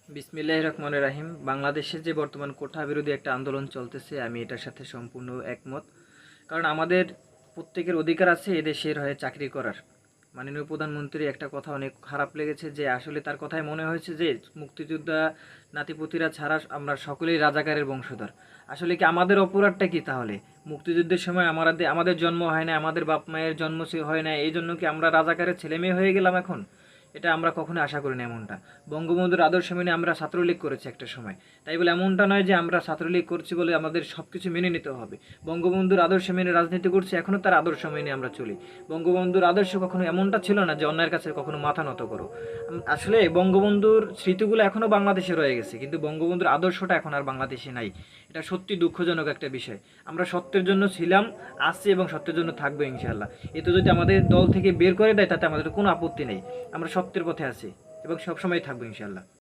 বিসমিল্লাহির রহমানির রহিম। বাংলাদেশে যে বর্তমান কোটা বিরোধী একটা আন্দোলন চলতেছে, আমি এটার সাথে সম্পূর্ণ একমত। কারণ আমাদের প্রত্যেকের অধিকার আছে এদেশের হয়ে চাকরি করার। মাননীয় প্রধানমন্ত্রী একটা কথা অনেক খারাপ লেগেছে, যে আসলে তার কথায় মনে হয়েছে যে মুক্তিযোদ্ধা নাতিপুতিরা ছাড়া আমরা সকলেই রাজাকারের বংশধর। আসলে কি আমাদের অপরাধটা কি তাহলে? মুক্তিযুদ্ধের সময় আমাদের জন্ম হয় না, আমাদের বাপ মায়ের জন্ম হয় না, এই জন্য কি আমরা রাজাকারের ছেলে মেয়ে হয়ে গেলাম এখন? এটা আমরা কখনো আশা করি না এমনটা। বঙ্গবন্ধুর আদর্শ মেনে আমরা ছাত্রলীগ করেছি একটা সময়, তাই বলে এমনটা নয় যে আমরা ছাত্রলীগ করছি বলে আমাদের সব কিছু মেনে নিতে হবে। বঙ্গবন্ধুর আদর্শ মেনে রাজনীতি করছি, এখনও তার আদর্শ মেনে আমরা চলি। বঙ্গবন্ধুর আদর্শ কখনো এমনটা ছিল না যে অন্যায়ের কাছে কখনো মাথা নত করো। আসলে বঙ্গবন্ধুর স্মৃতিগুলো এখনও বাংলাদেশে রয়ে গেছে, কিন্তু বঙ্গবন্ধুর আদর্শটা এখন আর বাংলাদেশে নাই। এটা সত্যি দুঃখজনক একটা বিষয়। আমরা সত্যের জন্য ছিলাম, আছি এবং সত্যের জন্য থাকবো ইনশাআল্লাহ। এতে যদি আমাদের দল থেকে বের করে দেয় তাতে আমাদের কোনো আপত্তি নেই। আমরা সত্যের পথে আছি এবং সবসময় থাকবো ইনশাআল্লাহ।